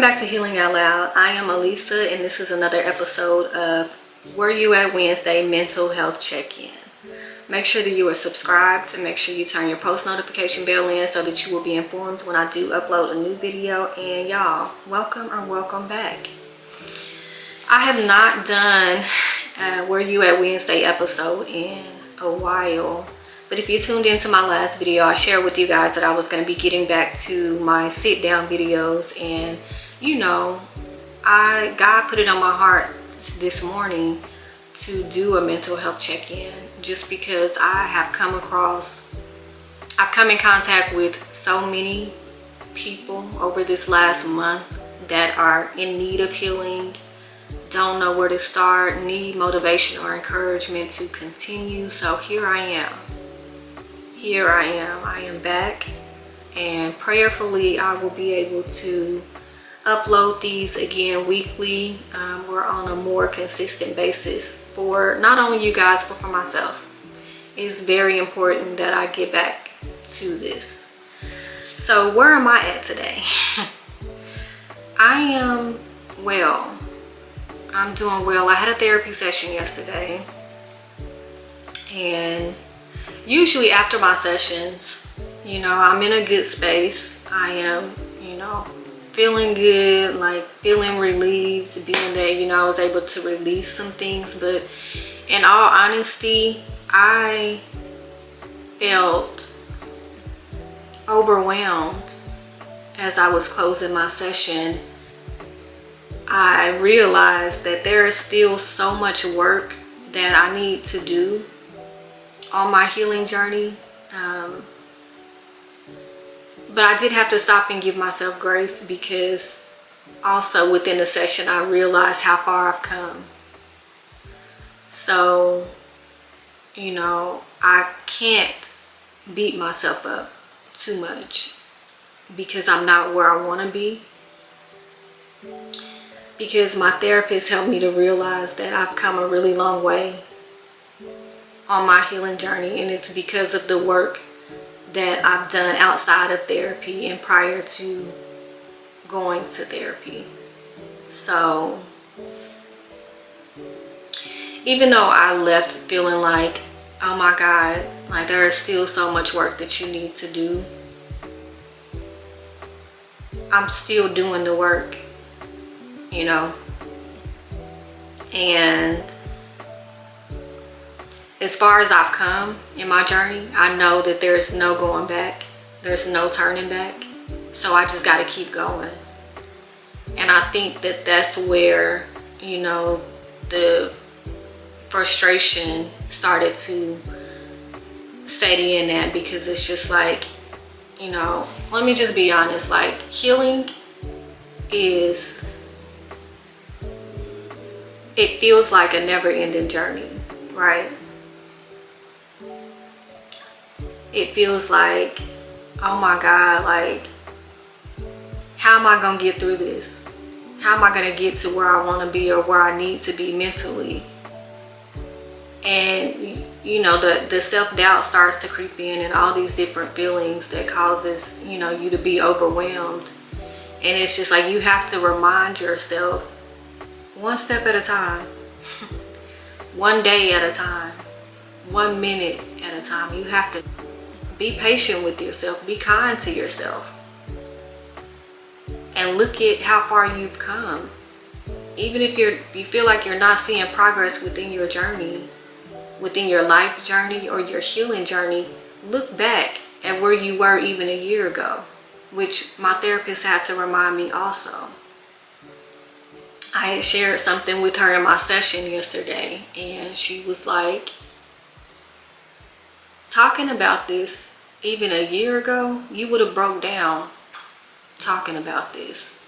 back to Healing Out Loud. I am Elisa, and this is another episode of Where You At Wednesday Mental Health Check-In. Make sure that you are subscribed and make sure you turn your post notification bell in so that you will be informed when I do upload a new video. And y'all, welcome or welcome back. I have not done Where You At Wednesday episode in a while. But if you tuned into my last video, I shared with you guys that I was going to be getting back to my sit down videos. And you know, God put it on my heart this morning to do a mental health check-in, just because I've come in contact with so many people over this last month that are in need of healing, don't know where to start, need motivation or encouragement to continue. So here I am. I am back, and prayerfully I will be able to upload these again weekly. We're on a more consistent basis for not only you guys but for myself. It's very important that I get back to this. So where am I at today? I am well. I'm doing well. I had a therapy session yesterday, and usually after my sessions, you know, I'm in a good space. I am, you know, feeling good, like feeling relieved to being there. You know, I was able to release some things, but in all honesty, I felt overwhelmed as I was closing my session. I realized that there is still so much work that I need to do on my healing journey, but I did have to stop and give myself grace, because also within the session I realized how far I've come. So, you know, I can't beat myself up too much because I'm not where I want to be, because my therapist helped me to realize that I've come a really long way on my healing journey, and it's because of the work that I've done outside of therapy and prior to going to therapy. So even though I left feeling like, oh my God, like there is still so much work that you need to do, I'm still doing the work, you know. And as far as I've come in my journey, I know that there's no going back. There's no turning back. So I just got to keep going. And I think that that's where, you know, the frustration started to set in at, because it's just like, you know, let me just be honest, like healing is, it feels like a never-ending journey, right? It feels like, oh my God, like, how am I going to get through this? How am I going to get to where I want to be or where I need to be mentally? And, you know, the self-doubt starts to creep in, and all these different feelings that causes, you know, you to be overwhelmed. And it's just like you have to remind yourself, one step at a time, one day at a time, 1 minute at a time. You have to be patient with yourself. Be kind to yourself. And look at how far you've come. Even if you feel like you're not seeing progress within your journey, within your life journey or your healing journey, look back at where you were even a year ago, which my therapist had to remind me also. I had shared something with her in my session yesterday, and she was like, talking about this even a year ago, you would have broke down talking about this.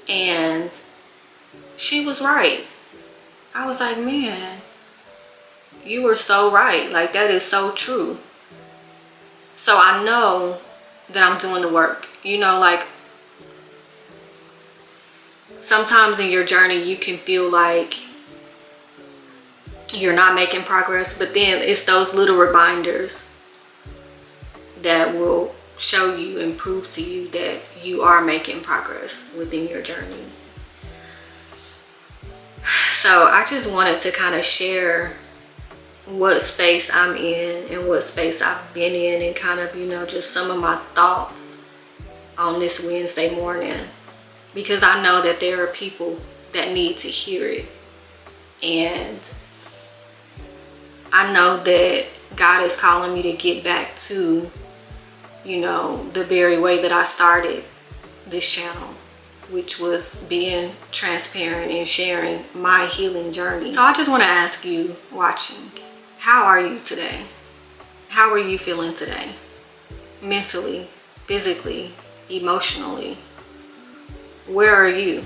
And she was right. I was like, man, you were so right. Like, that is so true. So I know that I'm doing the work. You know, like, sometimes in your journey you can feel like you're not making progress, but then it's those little reminders that will show you and prove to you that you are making progress within your journey. So I just wanted to kind of share what space I'm in and what space I've been in, and kind of, you know, just some of my thoughts on this Wednesday morning, because I know that there are people that need to hear it. And I know that God is calling me to get back to, you know, the very way that I started this channel, which was being transparent and sharing my healing journey. So I just want to ask you watching, how are you today? How are you feeling today? Mentally, physically, emotionally? Where are you?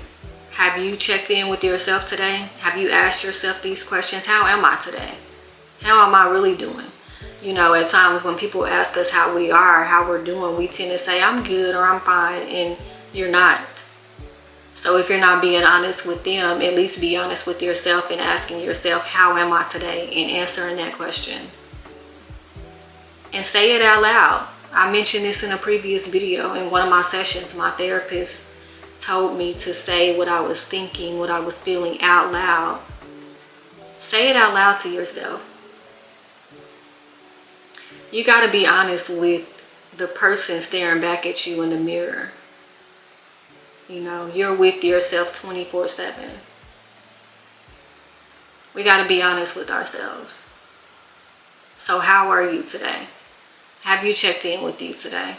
Have you checked in with yourself today? Have you asked yourself these questions? How am I today? How am I really doing? You know, at times when people ask us how we are, how we're doing, we tend to say, I'm good or I'm fine, and you're not. So if you're not being honest with them, at least be honest with yourself and asking yourself, how am I today? And answering that question. And say it out loud. I mentioned this in a previous video. In one of my sessions, my therapist told me to say what I was thinking, what I was feeling out loud. Say it out loud to yourself. You got to be honest with the person staring back at you in the mirror. You know, you're with yourself 24/7. We got to be honest with ourselves. So how are you today? Have you checked in with you today?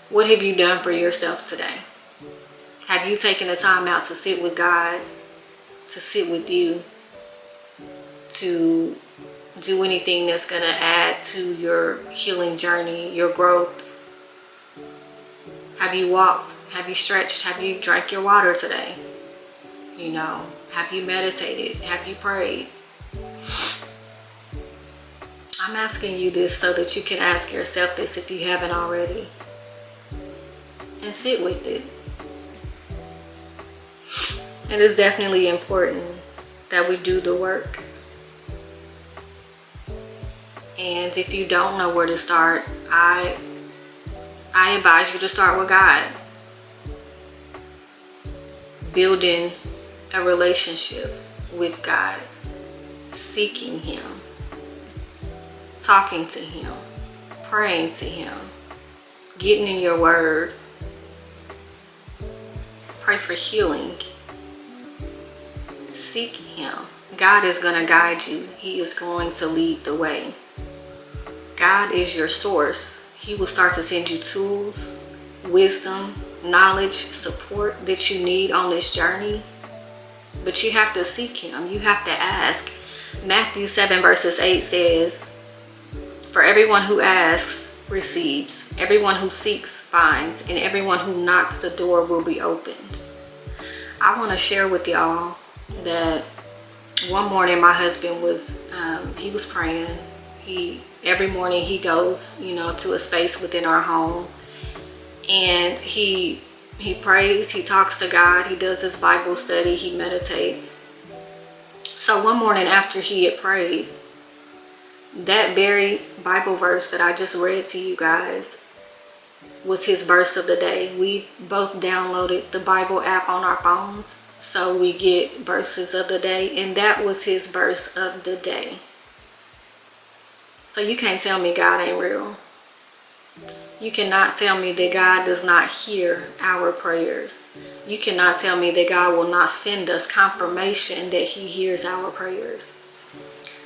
What have you done for yourself today? Have you taken the time out to sit with God, to sit with you, to do anything that's going to add to your healing journey, your growth? Have you walked? Have you stretched? Have you drank your water today? You know, have you meditated? Have you prayed? I'm asking you this so that you can ask yourself this if you haven't already. And sit with it. It is definitely important that we do the work. And if you don't know where to start, I advise you to start with God. Building a relationship with God. Seeking Him. Talking to Him. Praying to Him. Getting in your word. Pray for healing. Seek Him. God is going to guide you. He is going to lead the way. God is your source. He will start to send you tools, wisdom, knowledge, support that you need on this journey. But you have to seek Him. You have to ask. Matthew 7 verses 8 says, for everyone who asks receives, everyone who seeks finds, and everyone who knocks, the door will be opened. I want to share with y'all that one morning my husband was, he was praying. Every morning he goes, you know, to a space within our home, and he prays, he talks to God, he does his Bible study, he meditates. So one morning after he had prayed, that very Bible verse that I just read to you guys was his verse of the day. We both downloaded the Bible app on our phones, so we get verses of the day, and that was his verse of the day. So you can't tell me God ain't real. You cannot tell me that God does not hear our prayers. You cannot tell me that God will not send us confirmation that He hears our prayers.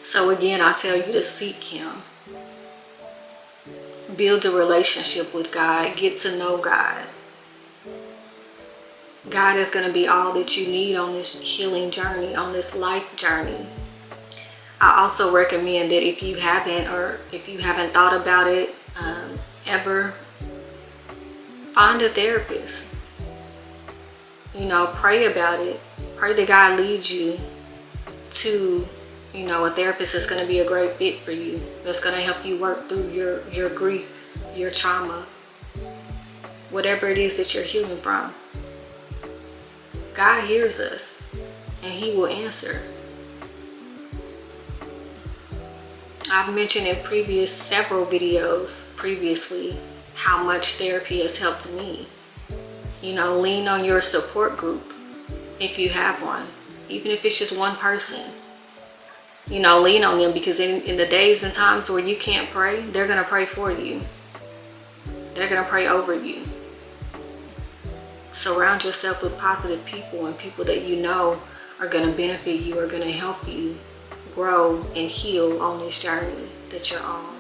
So again, I tell you to seek Him. Build a relationship with God. Get to know God. God is going to be all that you need on this healing journey, on this life journey. I also recommend that if you haven't thought about it ever, find a therapist. You know, pray about it. Pray that God leads you to, you know, a therapist that's going to be a great fit for you. That's going to help you work through your grief, your trauma, whatever it is that you're healing from. God hears us and He will answer. I've mentioned in several videos previously how much therapy has helped me. You know, lean on your support group if you have one, even if it's just one person. You know, lean on them, because in the days and times where you can't pray, they're going to pray for you. They're going to pray over you. Surround yourself with positive people and people that you know are going to benefit you, are going to help you grow and heal on this journey that you're on.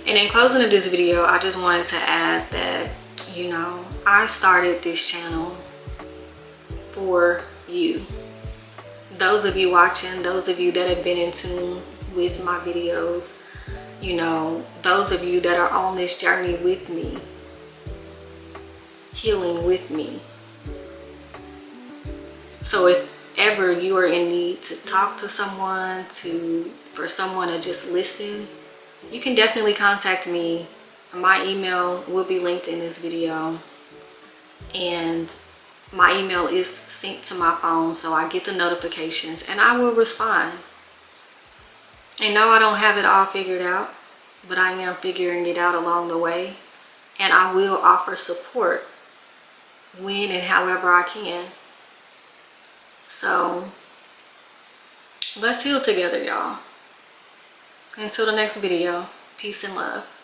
And in closing of this video, I just wanted to add that, you know, I started this channel for you. Those of you watching, those of you that have been in tune with my videos, you know, those of you that are on this journey with me, healing with me. So if ever you are in need to talk to someone, for someone to just listen, you can definitely contact me. My email will be linked in this video, and my email is synced to my phone, so I get the notifications and I will respond. And no, I don't have it all figured out, but I am figuring it out along the way, and I will offer support when and however I can. So let's heal together, y'all. Until the next video, peace and love.